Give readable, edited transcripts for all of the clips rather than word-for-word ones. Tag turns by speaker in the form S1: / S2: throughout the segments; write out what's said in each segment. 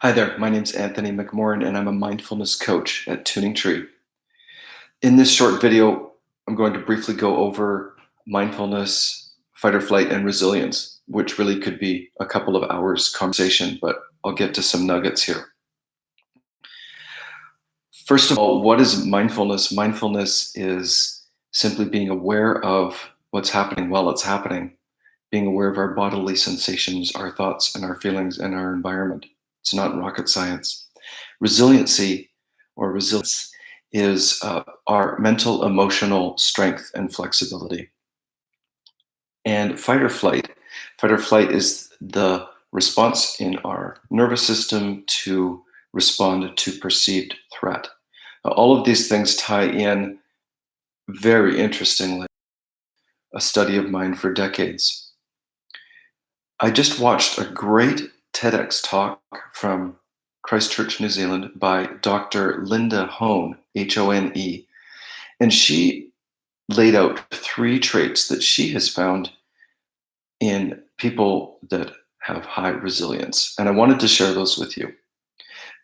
S1: Hi there, my name's Anthony McMorrin, and I'm a mindfulness coach at Tuning Tree. In this short video, I'm going to briefly go over mindfulness, fight or flight, and resilience, which really could be a couple of hours conversation, but I'll get to some nuggets here. First of all, what is mindfulness? Mindfulness is simply being aware of what's happening while it's happening, being aware of our bodily sensations, our thoughts, and our feelings, and our environment. It's not rocket science. Resiliency or resilience is our mental, emotional strength and flexibility. And fight or flight is the response in our nervous system to respond to perceived threat. Now, all of these things tie in very interestingly, a study of mine for decades. I just watched a great TEDx talk from Christchurch, New Zealand by Dr. Linda Hone, Hone, and she laid out three traits that she has found in people that have high resilience. And I wanted to share those with you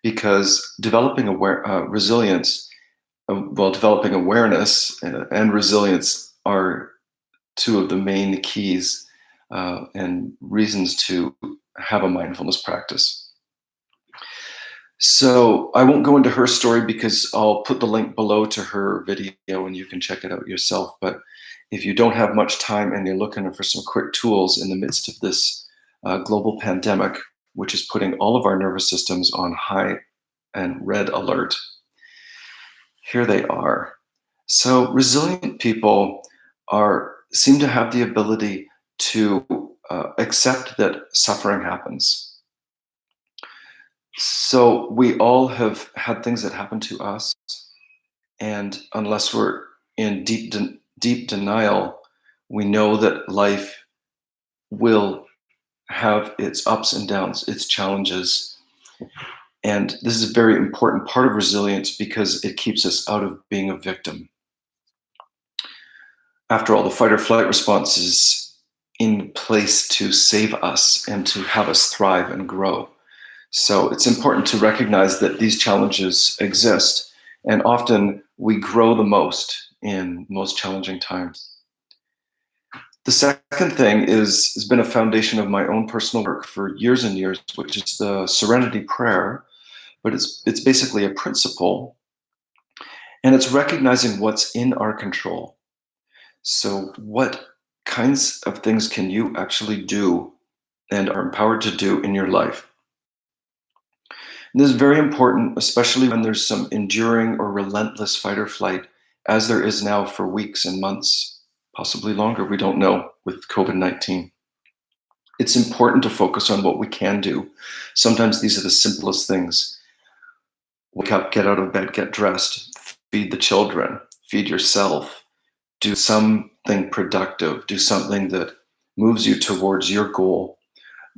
S1: because resilience, developing awareness and resilience are two of the main keys and reasons to have a mindfulness practice. So I won't go into her story because I'll put the link below to her video and you can check it out yourself. But if you don't have much time and you're looking for some quick tools in the midst of this global pandemic, which is putting all of our nervous systems on high and red alert, here they are. So resilient people seem to have the ability to accept that suffering happens. So we all have had things that happen to us, and unless we're in deep denial, we know that life will have its ups and downs, its challenges. And this is a very important part of resilience because it keeps us out of being a victim. After all, the fight or flight response is in place to save us and to have us thrive and grow. So it's important to recognize that these challenges exist, and often we grow the most in most challenging times. The second thing has been a foundation of my own personal work for years and years, which is the Serenity Prayer, but it's basically a principle, and it's recognizing what's in our control. So what kinds of things can you actually do and are empowered to do in your life? And this is very important, especially when there's some enduring or relentless fight or flight, as there is now for weeks and months, possibly longer, we don't know, with COVID-19. It's important to focus on what we can do. Sometimes these are the simplest things. Wake up, get out of bed, get dressed, feed the children, feed yourself, do something productive, do something that moves you towards your goal,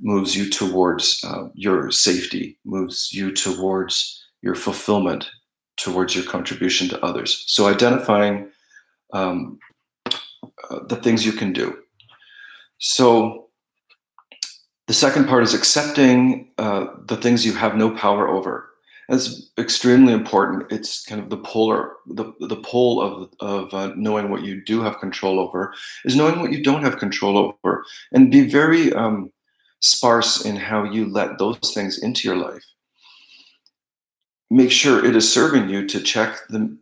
S1: moves you towards your safety, moves you towards your fulfillment, towards your contribution to others. So identifying the things you can do. So the second part is accepting the things you have no power over. That's extremely important. It's kind of the pole of knowing what you do have control over is knowing what you don't have control over, and be very sparse in how you let those things into your life. Make sure it is serving you to check the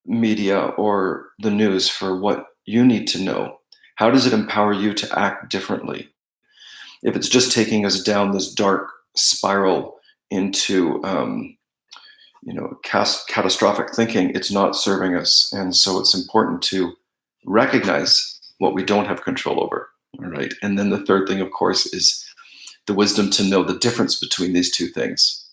S1: media or the news for what you need to know. How does it empower you to act differently? If it's just taking us down this dark spiral into catastrophic thinking, it's not serving us. And so it's important to recognize what we don't have control over. All right. And then the third thing, of course, is the wisdom to know the difference between these two things.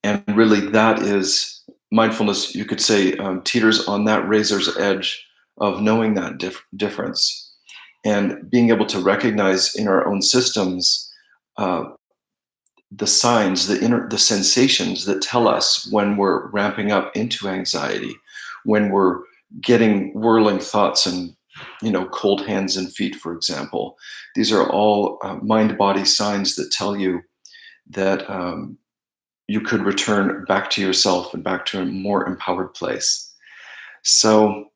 S1: And really, that is mindfulness, you could say, teeters on that razor's edge of knowing that difference and being able to recognize in our own systems the signs, the sensations that tell us when we're ramping up into anxiety, when we're getting whirling thoughts and cold hands and feet, for example. These are all mind-body signs that tell you that you could return back to yourself and back to a more empowered place. So,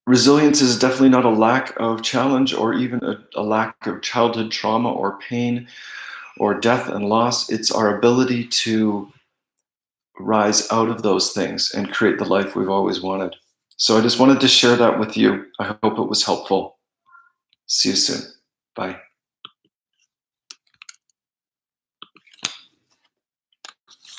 S1: resilience is definitely not a lack of challenge or even a lack of childhood trauma or pain or death and loss. It's our ability to rise out of those things and create the life we've always wanted. So I just wanted to share that with you. I hope it was helpful. See you soon. Bye.